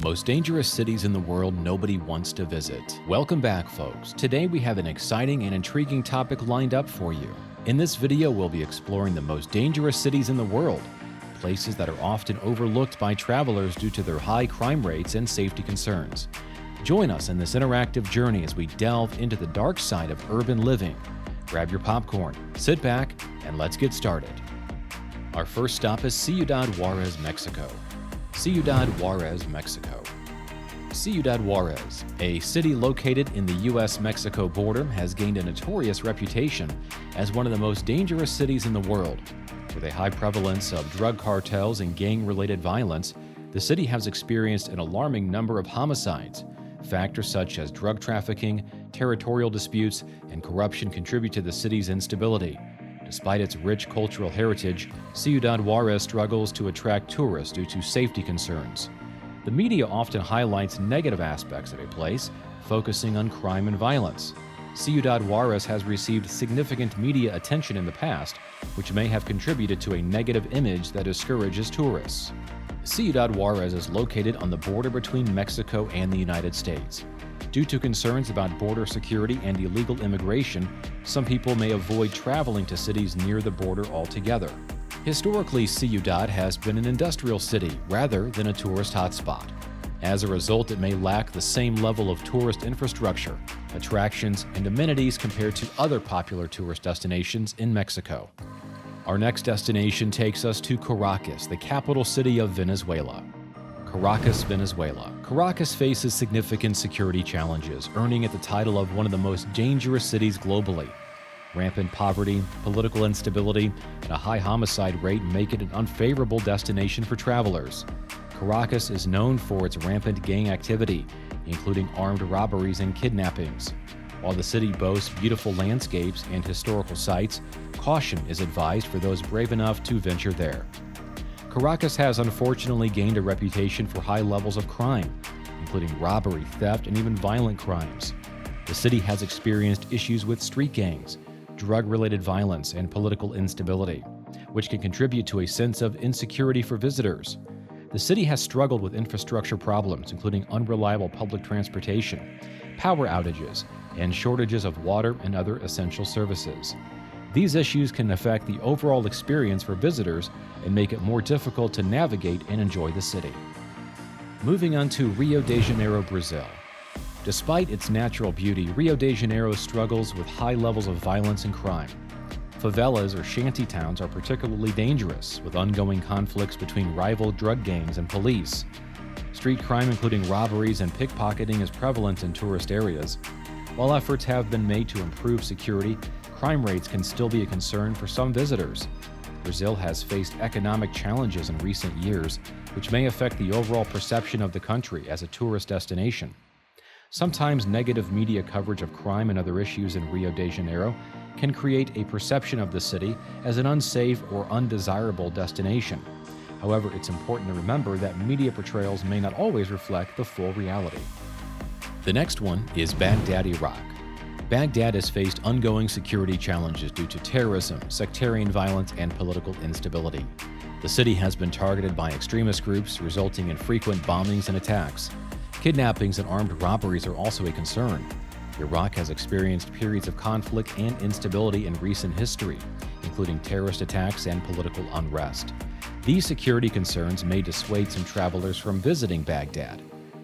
Most dangerous cities in the world nobody wants to visit. Welcome back, folks. Today we have an exciting and intriguing topic lined up for you. In this video, we'll be exploring the most dangerous cities in the world, places that are often overlooked by travelers due to their high crime rates and safety concerns. Join us in this interactive journey as we delve into the dark side of urban living. Grab your popcorn, sit back, and let's get started. Our first stop is Ciudad Juarez, Mexico. Ciudad Juarez, Mexico. Ciudad Juarez, a city located in the U.S.-Mexico border, has gained a notorious reputation as one of the most dangerous cities in the world. With a high prevalence of drug cartels and gang-related violence, the city has experienced an alarming number of homicides. Factors such as drug trafficking, territorial disputes, and corruption contribute to the city's instability. Despite its rich cultural heritage, Ciudad Juarez struggles to attract tourists due to safety concerns. The media often highlights negative aspects of a place, focusing on crime and violence. Ciudad Juarez has received significant media attention in the past, which may have contributed to a negative image that discourages tourists. Ciudad Juarez is located on the border between Mexico and the United States. Due to concerns about border security and illegal immigration, some people may avoid traveling to cities near the border altogether. Historically, Ciudad has been an industrial city rather than a tourist hotspot. As a result, it may lack the same level of tourist infrastructure, attractions, and amenities compared to other popular tourist destinations in Mexico. Our next destination takes us to Caracas, the capital city of Venezuela. Caracas, Venezuela. Caracas faces significant security challenges, earning it the title of one of the most dangerous cities globally. Rampant poverty, political instability, and a high homicide rate make it an unfavorable destination for travelers. Caracas is known for its rampant gang activity, including armed robberies and kidnappings. While the city boasts beautiful landscapes and historical sites, caution is advised for those brave enough to venture there. Caracas has unfortunately gained a reputation for high levels of crime, including robbery, theft, and even violent crimes. The city has experienced issues with street gangs, drug-related violence, and political instability, which can contribute to a sense of insecurity for visitors. The city has struggled with infrastructure problems, including unreliable public transportation, power outages, and shortages of water and other essential services. These issues can affect the overall experience for visitors and make it more difficult to navigate and enjoy the city. Moving on to Rio de Janeiro, Brazil. Despite its natural beauty, Rio de Janeiro struggles with high levels of violence and crime. Favelas or shanty towns are particularly dangerous, with ongoing conflicts between rival drug gangs and police. Street crime, including robberies and pickpocketing, is prevalent in tourist areas. While efforts have been made to improve security, crime rates can still be a concern for some visitors. Brazil has faced economic challenges in recent years, which may affect the overall perception of the country as a tourist destination. Sometimes negative media coverage of crime and other issues in Rio de Janeiro can create a perception of the city as an unsafe or undesirable destination. However, it's important to remember that media portrayals may not always reflect the full reality. The next one is Baghdad, Iraq. Baghdad has faced ongoing security challenges due to terrorism, sectarian violence, and political instability. The city has been targeted by extremist groups, resulting in frequent bombings and attacks. Kidnappings and armed robberies are also a concern. Iraq has experienced periods of conflict and instability in recent history, including terrorist attacks and political unrest. These security concerns may dissuade some travelers from visiting Baghdad.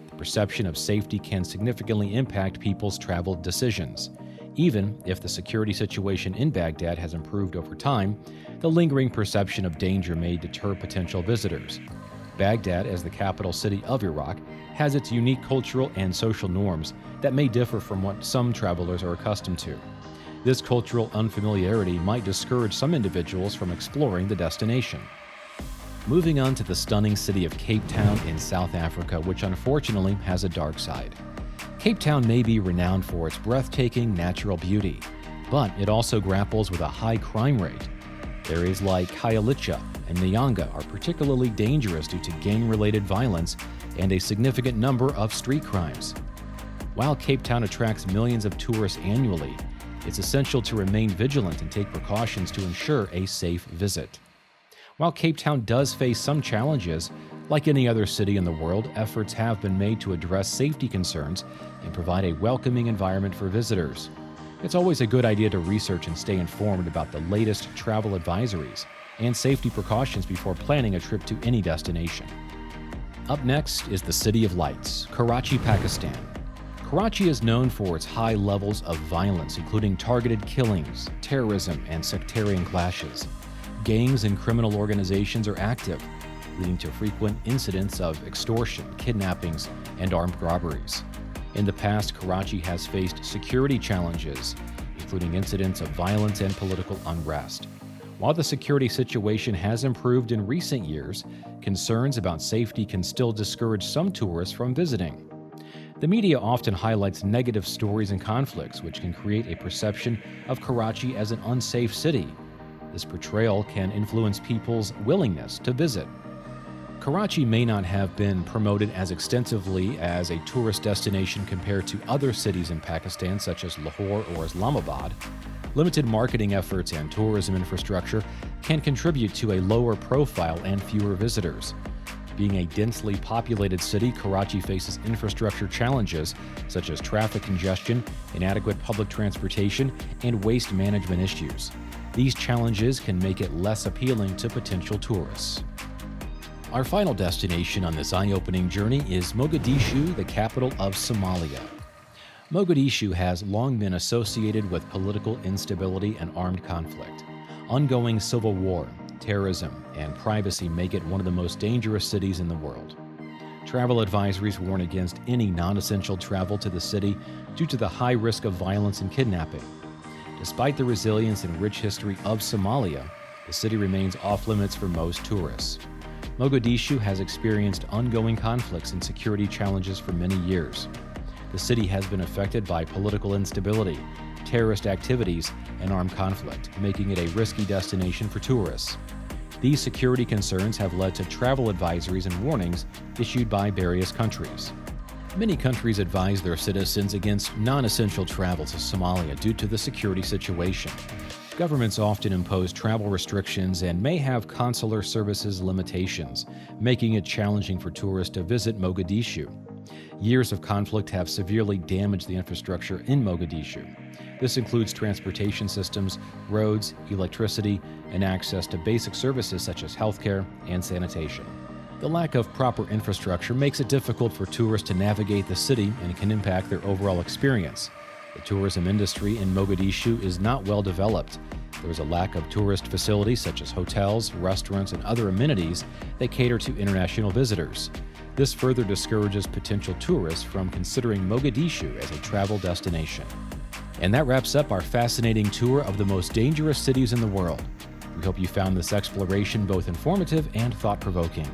The perception of safety can significantly impact people's travel decisions. Even if the security situation in Baghdad has improved over time, the lingering perception of danger may deter potential visitors. Baghdad, as the capital city of Iraq, has its unique cultural and social norms that may differ from what some travelers are accustomed to. This cultural unfamiliarity might discourage some individuals from exploring the destination. Moving on to the stunning city of Cape Town in South Africa, which unfortunately has a dark side. Cape Town may be renowned for its breathtaking natural beauty, but it also grapples with a high crime rate. Areas like Khayelitsha and Nyanga are particularly dangerous due to gang-related violence and a significant number of street crimes. While Cape Town attracts millions of tourists annually, it's essential to remain vigilant and take precautions to ensure a safe visit. While Cape Town does face some challenges, Like any other city in the world, efforts have been made to address safety concerns and provide a welcoming environment for visitors. It's always a good idea to research and stay informed about the latest travel advisories and safety precautions before planning a trip to any destination. Up next is the City of Lights, Karachi, Pakistan. Karachi is known for its high levels of violence, including targeted killings, terrorism, and sectarian clashes. Gangs and criminal organizations are active, leading to frequent incidents of extortion, kidnappings, and armed robberies. In the past, Karachi has faced security challenges, including incidents of violence and political unrest. While the security situation has improved in recent years, concerns about safety can still discourage some tourists from visiting. The media often highlights negative stories and conflicts, which can create a perception of Karachi as an unsafe city. This portrayal can influence people's willingness to visit. Karachi may not have been promoted as extensively as a tourist destination compared to other cities in Pakistan, such as Lahore or Islamabad. Limited marketing efforts and tourism infrastructure can contribute to a lower profile and fewer visitors. Being a densely populated city, Karachi faces infrastructure challenges such as traffic congestion, inadequate public transportation, and waste management issues. These challenges can make it less appealing to potential tourists. Our final destination on this eye-opening journey is Mogadishu, the capital of Somalia. Mogadishu has long been associated with political instability and armed conflict. Ongoing civil war, terrorism, and privacy make it one of the most dangerous cities in the world. Travel advisories warn against any non-essential travel to the city due to the high risk of violence and kidnapping. Despite the resilience and rich history of Somalia, the city remains off-limits for most tourists. Mogadishu has experienced ongoing conflicts and security challenges for many years. The city has been affected by political instability, terrorist activities, and armed conflict, making it a risky destination for tourists. These security concerns have led to travel advisories and warnings issued by various countries. Many countries advise their citizens against non-essential travel to Somalia due to the security situation. Governments often impose travel restrictions and may have consular services limitations, making it challenging for tourists to visit Mogadishu. Years of conflict have severely damaged the infrastructure in Mogadishu. This includes transportation systems, roads, electricity, and access to basic services such as healthcare and sanitation. The lack of proper infrastructure makes it difficult for tourists to navigate the city and can impact their overall experience. The tourism industry in Mogadishu is not well developed. There is a lack of tourist facilities such as hotels, restaurants, and other amenities that cater to international visitors. This further discourages potential tourists from considering Mogadishu as a travel destination. And that wraps up our fascinating tour of the most dangerous cities in the world. We hope you found this exploration both informative and thought-provoking.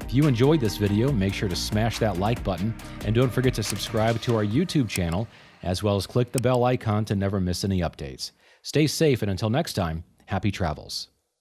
If you enjoyed this video, make sure to smash that like button and don't forget to subscribe to our YouTube channel, as well as click the bell icon to never miss any updates. Stay safe, and until next time, happy travels.